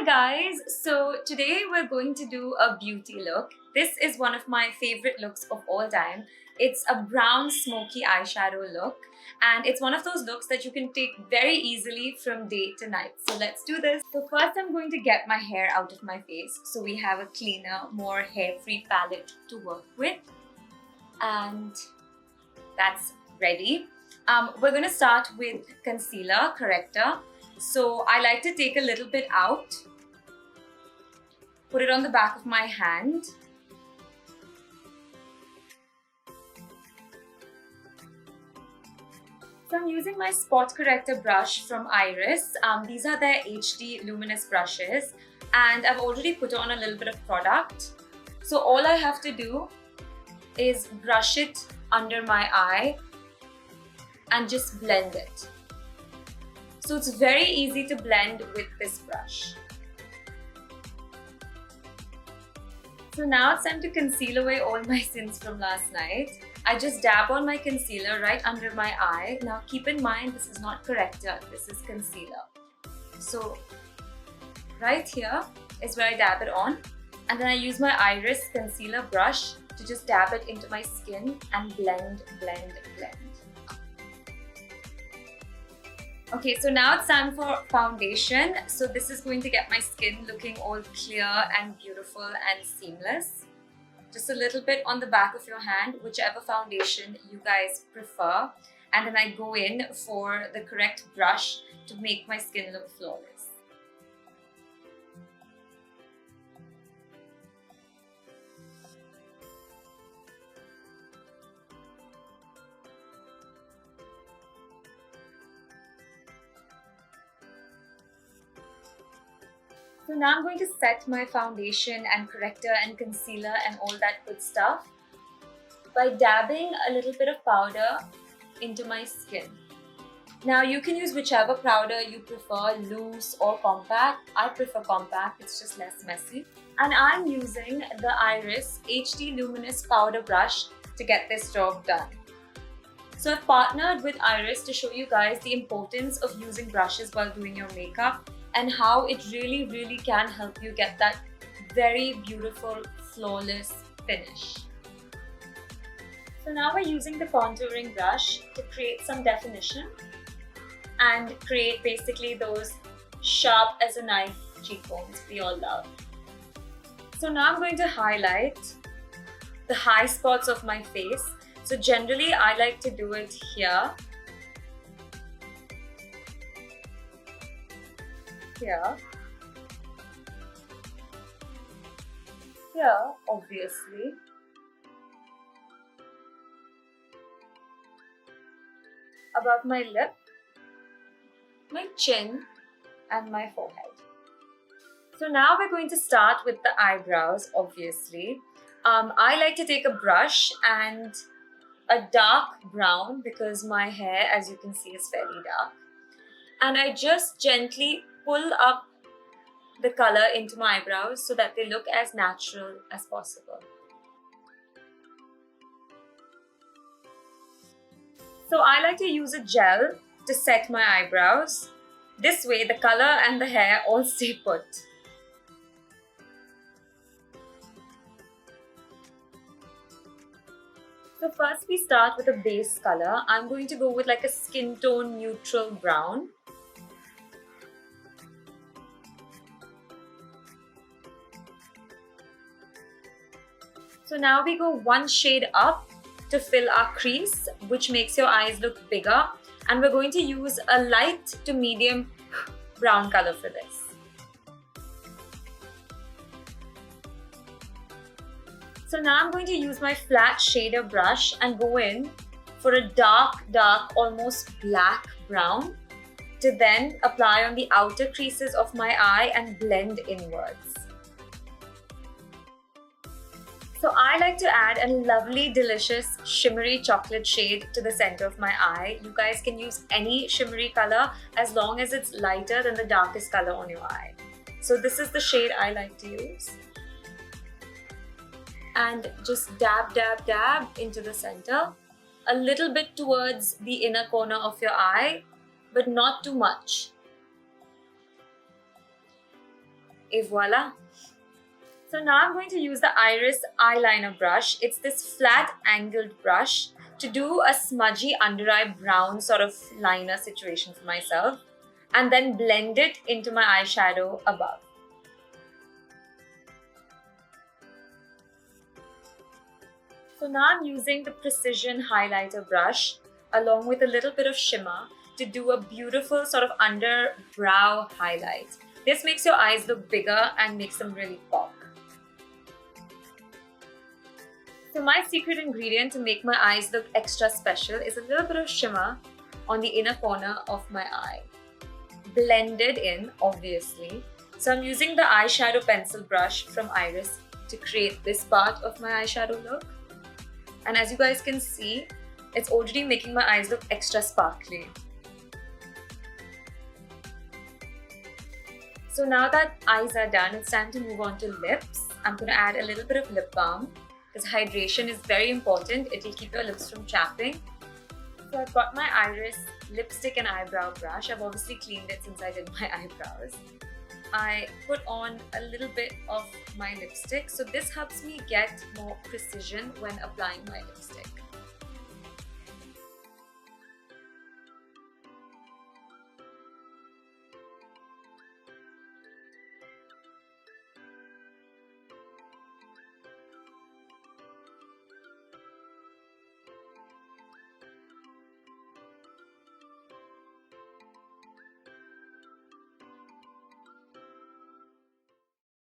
guys, so today we're going to do a beauty look. This is one of my favorite looks of all time. It's a brown smoky eyeshadow look and it's one of those looks that you can take very easily from day to night. So let's do this. So first I'm going to get my hair out of my face so we have a cleaner, more hair-free palette to work with. And that's ready. We're going to start with concealer corrector. So I like to take a little bit out, put it on the back of my hand. So I'm using my spot corrector brush from Iris. These are their HD Luminous brushes and I've already put on a little bit of product. So all I have to do is brush it under my eye and just blend it. So it's very easy to blend with this brush. So now it's time to conceal away all my sins from last night. I just dab on my concealer right under my eye. Now keep in mind this is not corrector, this is concealer. So right here is where I dab it on, and then I use my Iris concealer brush to just dab it into my skin and blend, blend, blend. Okay, so now it's time for foundation. So this is going to get my skin looking all clear and beautiful and seamless. Just a little bit on the back of your hand, whichever foundation you guys prefer. And then I go in for the correct brush to make my skin look flawless. So now I'm going to set my foundation and corrector and concealer and all that good stuff by dabbing a little bit of powder into my skin. Now you can use whichever powder you prefer, loose or compact. I prefer compact, it's just less messy. And I'm using the Iris HD Luminous powder brush to get this job done. So I've partnered with Iris to show you guys the importance of using brushes while doing your makeup and how it really can help you get that very beautiful, flawless finish. So now we're using the contouring brush to create some definition and create basically those sharp as a knife cheekbones we all love. So now I'm going to highlight the high spots of my face. So generally I like to do it here, here, obviously, above my lip, my chin and my forehead. So now we're going to start with the eyebrows, obviously. I like to take a brush and a dark brown because my hair, as you can see, is fairly dark. And I just gently pull up the color into my eyebrows so that they look as natural as possible. So I like to use a gel to set my eyebrows. This way the color and the hair all stay put. So first we start with a base color. I'm going to go with like a skin tone neutral brown. So now we go one shade up to fill our crease, which makes your eyes look bigger. And we're going to use a light to medium brown color for this. So now I'm going to use my flat shader brush and go in for a dark, almost black brown to then apply on the outer creases of my eye and blend inwards. So I like to add a lovely, delicious, shimmery chocolate shade to the center of my eye. You guys can use any shimmery color as long as it's lighter than the darkest color on your eye. So this is the shade I like to use. And just dab, dab, dab into the center. A little bit towards the inner corner of your eye, but not too much. Et voila! So now I'm going to use the Iris eyeliner brush. It's this flat angled brush to do a smudgy under eye brown sort of liner situation for myself and then blend it into my eyeshadow above. So now I'm using the Precision highlighter brush along with a little bit of shimmer to do a beautiful sort of under brow highlight. This makes your eyes look bigger and makes them really pop. So my secret ingredient to make my eyes look extra special is a little bit of shimmer on the inner corner of my eye. Blended in, obviously. So I'm using the eyeshadow pencil brush from Iris to create this part of my eyeshadow look. And as you guys can see, it's already making my eyes look extra sparkly. So now that eyes are done, it's time to move on to lips. I'm going to add a little bit of lip balm because hydration is very important. It will keep your lips from chapping. So I've got my Iris lipstick and eyebrow brush. I've obviously cleaned it since I did my eyebrows. I put on a little bit of my lipstick. So this helps me get more precision when applying my lipstick.